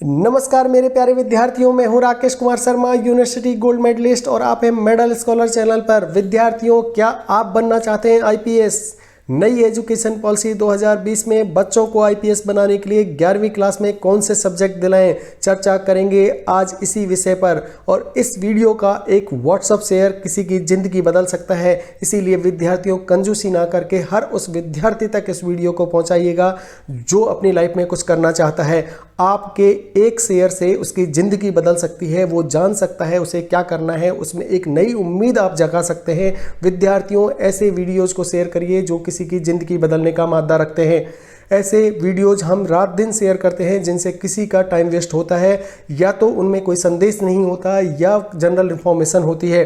नमस्कार मेरे प्यारे विद्यार्थियों, मैं हूं Rakesh Kumar Sharma, university gold medalist और आप हैं मेडल स्कॉलर चैनल पर। विद्यार्थियों, क्या आप बनना चाहते हैं आईपीएस? नई एजुकेशन पॉलिसी 2020 में बच्चों को आईपीएस बनाने के लिए 11वीं क्लास में कौन से सब्जेक्ट दिलाएं, चर्चा करेंगे आज इसी विषय पर। और इस वीडियो का एक व्हाट्सएप शेयर किसी की ज़िंदगी बदल सकता है, इसीलिए विद्यार्थियों कंजूसी ना करके हर उस विद्यार्थी तक इस वीडियो को पहुंचाइएगा जो अपनी लाइफ में कुछ करना चाहता है। आपके एक शेयर से उसकी ज़िंदगी बदल सकती है, वो जान सकता है उसे क्या करना है, उसमें एक नई उम्मीद आप जगा सकते हैं। विद्यार्थियों, ऐसे वीडियोज़ को शेयर करिए जो किसी की ज़िंदगी बदलने का मादा रखते हैं। ऐसे वीडियोज़ हम रात दिन शेयर करते हैं जिनसे किसी का टाइम वेस्ट होता है, या तो उनमें कोई संदेश नहीं होता या जनरल इन्फॉर्मेशन होती है।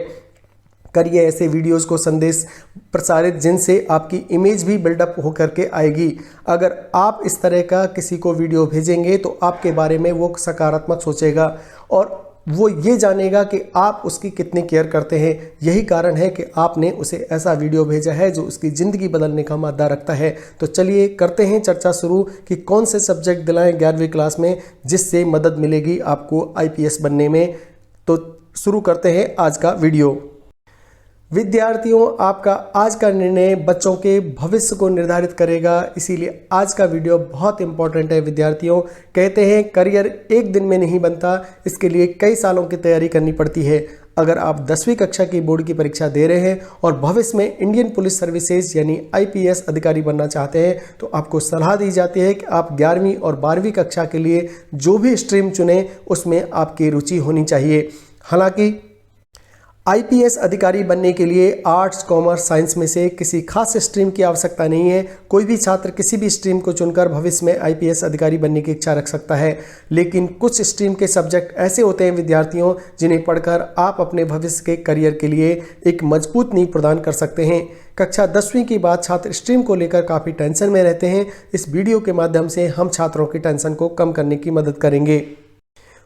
करिए ऐसे वीडियोज़ को संदेश प्रसारित जिनसे आपकी इमेज भी बिल्डअप होकर के आएगी। अगर आप इस तरह का किसी को वीडियो भेजेंगे तो आपके बारे में वो सकारात्मक सोचेगा और वो ये जानेगा कि आप उसकी कितनी केयर करते हैं। यही कारण है कि आपने उसे ऐसा वीडियो भेजा है जो उसकी ज़िंदगी बदलने का मादा रखता है। तो चलिए करते हैं चर्चा शुरू कि कौन से सब्जेक्ट दिलाएं 11वीं क्लास में जिससे मदद मिलेगी आपको आईपीएस बनने में। तो शुरू करते हैं आज का वीडियो। विद्यार्थियों, आपका आज का निर्णय बच्चों के भविष्य को निर्धारित करेगा, इसीलिए आज का वीडियो बहुत इंपॉर्टेंट है। विद्यार्थियों, कहते हैं करियर एक दिन में नहीं बनता, इसके लिए कई सालों की तैयारी करनी पड़ती है। अगर आप 10वीं कक्षा की बोर्ड की परीक्षा दे रहे हैं और भविष्य में इंडियन पुलिस सर्विसेज यानी आईपीएस अधिकारी बनना चाहते हैं तो आपको सलाह दी जाती है कि आप 11वीं और 12वीं कक्षा के लिए जो भी स्ट्रीम चुनें उसमें आपकी रुचि होनी चाहिए। हालांकि आईपीएस अधिकारी बनने के लिए आर्ट्स, कॉमर्स, साइंस में से किसी खास स्ट्रीम की आवश्यकता नहीं है। कोई भी छात्र किसी भी स्ट्रीम को चुनकर भविष्य में आईपीएस अधिकारी बनने की इच्छा रख सकता है। लेकिन कुछ स्ट्रीम के सब्जेक्ट ऐसे होते हैं विद्यार्थियों जिन्हें पढ़कर आप अपने भविष्य के करियर के लिए एक मजबूत नींव प्रदान कर सकते हैं। कक्षा 10वीं के बाद छात्र स्ट्रीम को लेकर काफ़ी टेंशन में रहते हैं। इस वीडियो के माध्यम से हम छात्रों की टेंशन को कम करने की मदद करेंगे।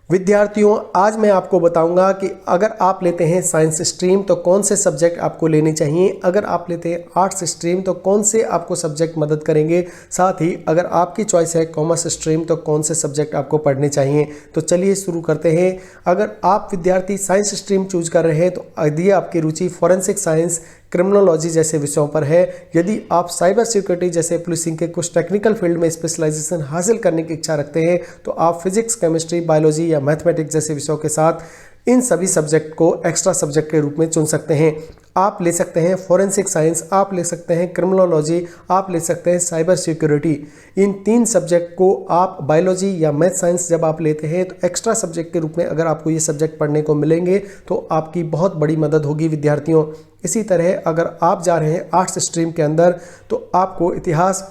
विद्यार्थियों, आज मैं आपको बताऊंगा कि अगर आप लेते हैं साइंस स्ट्रीम तो कौन से सब्जेक्ट आपको लेने चाहिए, अगर आप लेते हैं आर्ट्स स्ट्रीम तो कौन से आपको सब्जेक्ट मदद करेंगे, साथ ही अगर आपकी चॉइस है कॉमर्स स्ट्रीम तो कौन से सब्जेक्ट आपको पढ़ने चाहिए। तो चलिए शुरू करते हैं। अगर आप विद्यार्थी साइंस स्ट्रीम चूज कर रहे हैं तो यदि आपकी रुचि फॉरेंसिक साइंस, क्रिमिनोलॉजी जैसे विषयों पर है, यदि आप साइबर सिक्योरिटी जैसे पुलिसिंग के कुछ टेक्निकल फील्ड में स्पेशलाइजेशन हासिल करने की इच्छा रखते हैं तो आप फिजिक्स, केमिस्ट्री, बायोलॉजी या मैथमेटिक्स जैसे विषयों के साथ इन सभी सब्जेक्ट को एक्स्ट्रा सब्जेक्ट के रूप में चुन सकते हैं। आप ले सकते हैं फॉरेंसिक साइंस, आप ले सकते हैं क्रिमिनोलॉजी, आप ले सकते हैं साइबर सिक्योरिटी। इन तीन सब्जेक्ट को आप बायोलॉजी या मैथ साइंस जब आप लेते हैं तो एक्स्ट्रा सब्जेक्ट के रूप में अगर आपको ये सब्जेक्ट पढ़ने को मिलेंगे तो आपकी बहुत बड़ी मदद होगी विद्यार्थियों। इसी तरह अगर आप जा रहे हैं आर्ट्स स्ट्रीम के अंदर तो आपको इतिहास,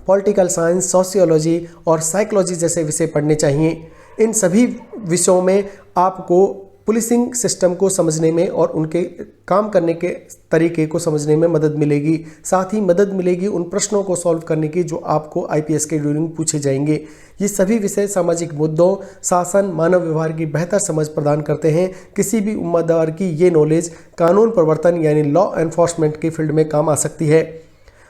पॉलिटिकल साइंस, सोशियोलॉजी और साइकोलॉजी जैसे विषय पढ़ने चाहिए। इन सभी विषयों में आपको पुलिसिंग सिस्टम को समझने में और उनके काम करने के तरीके को समझने में मदद मिलेगी। साथ ही मदद मिलेगी उन प्रश्नों को सॉल्व करने की जो आपको आईपीएस के ड्यूरिंग पूछे जाएंगे। ये सभी विषय सामाजिक मुद्दों, शासन, मानव व्यवहार की बेहतर समझ प्रदान करते हैं। किसी भी उम्मीदवार की ये नॉलेज कानून प्रवर्तन यानी लॉ एनफोर्समेंट की फील्ड में काम आ सकती है।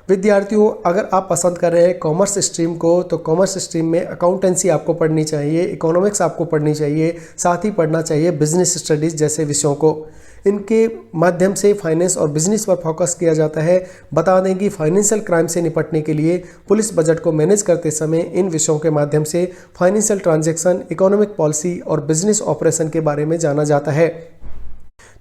विद्यार्थियों, अगर आप पसंद कर रहे हैं कॉमर्स स्ट्रीम को तो कॉमर्स स्ट्रीम में अकाउंटेंसी आपको पढ़नी चाहिए, इकोनॉमिक्स आपको पढ़नी चाहिए, साथ ही पढ़ना चाहिए बिजनेस स्टडीज़ जैसे विषयों को। इनके माध्यम से फाइनेंस और बिजनेस पर फोकस किया जाता है। बता दें कि फाइनेंशियल क्राइम से निपटने के लिए पुलिस बजट को मैनेज करते समय इन विषयों के माध्यम से फाइनेंशियल ट्रांजैक्शन, इकोनॉमिक पॉलिसी और बिजनेस ऑपरेशन के बारे में जाना जाता है।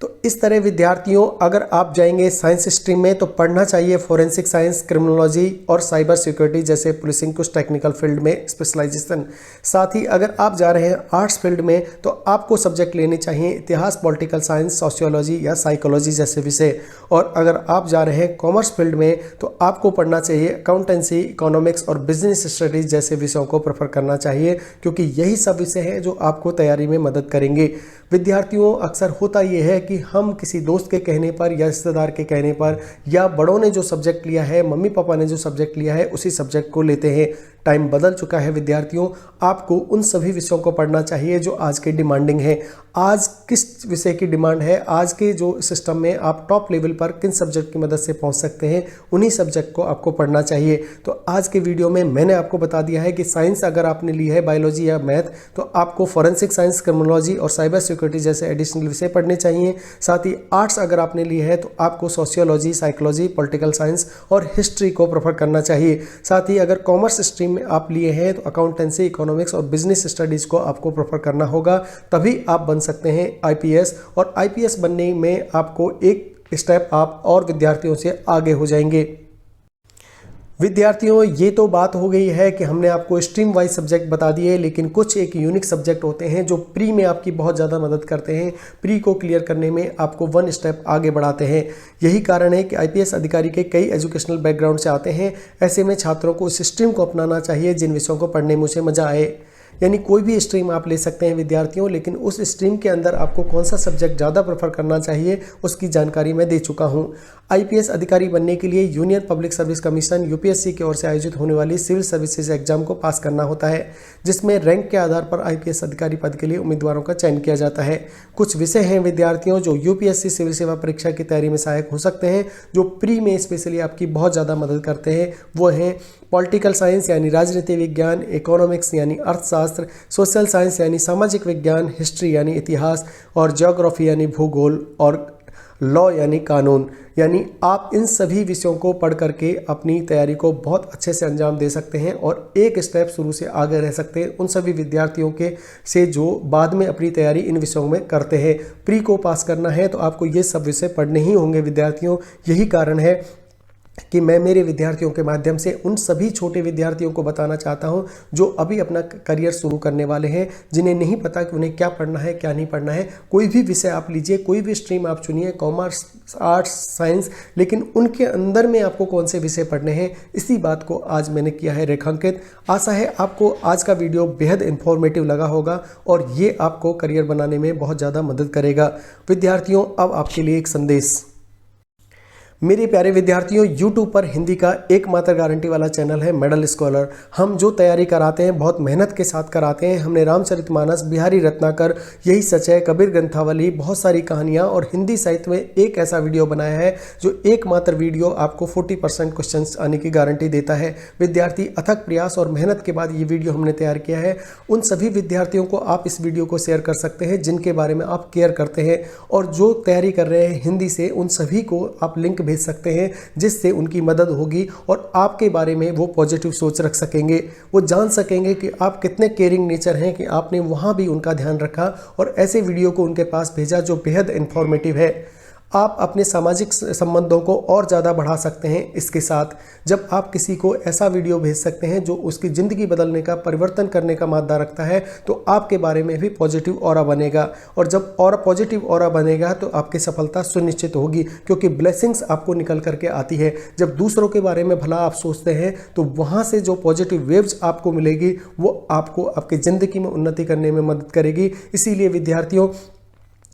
तो इस तरह विद्यार्थियों, अगर आप जाएंगे साइंस स्ट्रीम में तो पढ़ना चाहिए फॉरेंसिक साइंस, क्रिमिनोलॉजी और साइबर सिक्योरिटी जैसे पुलिसिंग कुछ टेक्निकल फील्ड में स्पेशलाइजेशन। साथ ही अगर आप जा रहे हैं आर्ट्स फील्ड में तो आपको सब्जेक्ट लेने चाहिए इतिहास, पॉलिटिकल साइंस, सोशियोलॉजी या साइकोलॉजी जैसे विषय। और अगर आप जा रहे हैं कॉमर्स फील्ड में तो आपको पढ़ना चाहिए अकाउंटेंसी, इकोनॉमिक्स और बिजनेस स्टडीज जैसे विषयों को प्रेफर करना चाहिए, क्योंकि यही सब विषय हैं जो आपको तैयारी में मदद करेंगे। विद्यार्थियों, अक्सर होता यह है कि हम किसी दोस्त के कहने पर या रिश्तेदार के कहने पर या बड़ों ने जो सब्जेक्ट लिया है, मम्मी पापा ने जो सब्जेक्ट लिया है, उसी सब्जेक्ट को लेते हैं। टाइम बदल चुका है विद्यार्थियों, आपको उन सभी विषयों को पढ़ना चाहिए जो आज के डिमांडिंग है। आज किस विषय की डिमांड है, आज के जो सिस्टम में आप टॉप लेवल पर किन सब्जेक्ट की मदद से पहुंच सकते हैं, उन्हीं सब्जेक्ट को आपको पढ़ना चाहिए। तो आज के वीडियो में मैंने आपको बता दिया है कि साइंस अगर आपने ली है, बायोलॉजी या मैथ, तो आपको फॉरेंसिक साइंस, क्रिमिनोलॉजी और साइबर सिक्योरिटी जैसे एडिशनल विषय पढ़ने चाहिए। साथ ही आर्ट्स अगर आपने ली है तो आपको सोशियोलॉजी, साइकोलॉजी, पॉलिटिकल साइंस और हिस्ट्री को प्रेफर करना चाहिए। साथ ही अगर कॉमर्स स्ट्रीम में आप लिए हैं तो अकाउंटेंसी, इकोनॉमिक्स और बिजनेस स्टडीज को आपको प्रेफर करना होगा, तभी आप बन सकते हैं आईपीएस। और आईपीएस बनने में आपको एक स्टेप आप और विद्यार्थियों से आगे हो जाएंगे। विद्यार्थियों, ये तो बात हो गई है कि हमने आपको स्ट्रीम वाइज सब्जेक्ट बता दिए, लेकिन कुछ एक यूनिक सब्जेक्ट होते हैं जो प्री में आपकी बहुत ज़्यादा मदद करते हैं, प्री को क्लियर करने में आपको वन स्टेप आगे बढ़ाते हैं। यही कारण है कि आईपीएस अधिकारी के कई एजुकेशनल बैकग्राउंड से आते हैं। ऐसे में छात्रों को उस स्ट्रीम को अपनाना चाहिए जिन विषयों को पढ़ने में उसे मजा आए। यानी कोई भी स्ट्रीम आप ले सकते हैं विद्यार्थियों, लेकिन उस स्ट्रीम के अंदर आपको कौन सा सब्जेक्ट ज़्यादा प्रेफर करना चाहिए उसकी जानकारी मैं दे चुका हूं। आईपीएस अधिकारी बनने के लिए union public service commission UPSC की ओर से आयोजित होने वाली सिविल सर्विसेज एग्जाम को पास करना होता है, जिसमें रैंक के आधार पर आईपीएस अधिकारी पद के लिए उम्मीदवारों का चयन किया जाता है। कुछ विषय हैं विद्यार्थियों जो यूपीएससी सिविल सेवा परीक्षा की तैयारी में सहायक हो सकते हैं, जो प्री में स्पेशली आपकी बहुत ज़्यादा मदद करते हैं। वो हैं पॉलिटिकल साइंस यानी राजनीति विज्ञान, इकोनॉमिक्स यानी अर्थशास्त्र, सोशल साइंस यानी सामाजिक विज्ञान, हिस्ट्री यानी इतिहास और ज्योग्राफी यानी भूगोल और लॉ यानी कानून। यानी आप इन सभी विषयों को पढ़ करके अपनी तैयारी को बहुत अच्छे से अंजाम दे सकते हैं और एक स्टेप शुरू से आगे रह सकते हैं उन सभी विद्यार्थियों के से जो बाद में अपनी तैयारी इन विषयों में करते हैं। प्री को पास करना है तो आपको ये सब विषय पढ़ने ही होंगे विद्यार्थियों। यही कारण है कि मैं मेरे विद्यार्थियों के माध्यम से उन सभी छोटे विद्यार्थियों को बताना चाहता हूं जो अभी अपना करियर शुरू करने वाले हैं, जिन्हें नहीं पता कि उन्हें क्या पढ़ना है क्या नहीं पढ़ना है। कोई भी विषय आप लीजिए, कोई भी स्ट्रीम आप चुनिए, कॉमर्स, आर्ट्स, साइंस, लेकिन उनके अंदर में आपको कौन से विषय पढ़ने हैं, इसी बात को आज मैंने किया है रेखांकित। आशा है आपको आज का वीडियो बेहद इंफॉर्मेटिव लगा होगा और ये आपको करियर बनाने में बहुत ज़्यादा मदद करेगा। विद्यार्थियों, अब आपके लिए एक संदेश। मेरे प्यारे विद्यार्थियों, YouTube पर हिंदी का एकमात्र गारंटी वाला चैनल है मेडल स्कॉलर। हम जो तैयारी कराते हैं बहुत मेहनत के साथ कराते हैं। हमने रामचरितमानस, बिहारी रत्नाकर, यही सच है, कबीर ग्रंथावली, बहुत सारी कहानियाँ और हिंदी साहित्य में एक ऐसा वीडियो बनाया है जो एकमात्र वीडियो आपको 40% क्वेश्चन आने की गारंटी देता है। विद्यार्थी अथक प्रयास और मेहनत के बाद ये वीडियो हमने तैयार किया है। उन सभी विद्यार्थियों को आप इस वीडियो को शेयर कर सकते हैं जिनके बारे में आप केयर करते हैं, और जो तैयारी कर रहे हैं हिंदी से, उन सभी को आप लिंक भेज सकते हैं जिससे उनकी मदद होगी और आपके बारे में वो पॉजिटिव सोच रख सकेंगे। वो जान सकेंगे कि आप कितने केयरिंग नेचर हैं कि आपने वहाँ भी उनका ध्यान रखा और ऐसे वीडियो को उनके पास भेजा जो बेहद इंफॉर्मेटिव है। आप अपने सामाजिक संबंधों को और ज़्यादा बढ़ा सकते हैं इसके साथ, जब आप किसी को ऐसा वीडियो भेज सकते हैं जो उसकी ज़िंदगी बदलने का, परिवर्तन करने का मादा रखता है, तो आपके बारे में भी पॉजिटिव ऑरा बनेगा। और जब और पॉजिटिव ऑरा बनेगा तो आपकी सफलता सुनिश्चित होगी, क्योंकि ब्लेसिंग्स आपको निकल करके आती है। जब दूसरों के बारे में भला आप सोचते हैं तो वहाँ से जो पॉजिटिव वेव्स आपको मिलेगी वो आपको आपकी ज़िंदगी में उन्नति करने में मदद करेगी। इसीलिए विद्यार्थियों,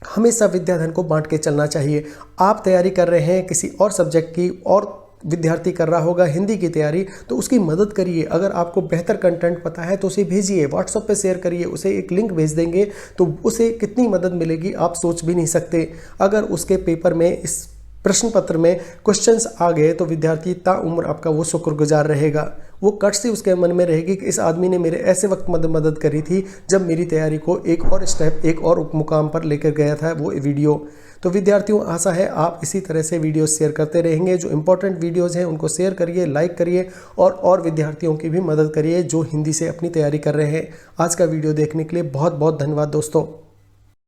हमेशा विद्याधन को बांट के चलना चाहिए। आप तैयारी कर रहे हैं किसी और सब्जेक्ट की और विद्यार्थी कर रहा होगा हिंदी की तैयारी, तो उसकी मदद करिए। अगर आपको बेहतर कंटेंट पता है तो उसे भेजिए, व्हाट्सएप पे शेयर करिए, उसे एक लिंक भेज देंगे तो उसे कितनी मदद मिलेगी आप सोच भी नहीं सकते। अगर उसके पेपर में, इस प्रश्न पत्र में क्वेश्चंस आ गए तो विद्यार्थी ताउम्र आपका वो शुक्रगुजार रहेगा। वो कट से उसके मन में रहेगी कि इस आदमी ने मेरे ऐसे वक्त मदद करी थी जब मेरी तैयारी को एक और स्टेप, एक और मुकाम पर लेकर गया था वो वीडियो। तो विद्यार्थियों, आशा है आप इसी तरह से वीडियो शेयर करते रहेंगे। जो इंपॉर्टेंट वीडियोज़ हैं उनको शेयर करिए, लाइक करिए और विद्यार्थियों की भी मदद करिए जो हिंदी से अपनी तैयारी कर रहे हैं। आज का वीडियो देखने के लिए बहुत बहुत धन्यवाद दोस्तों।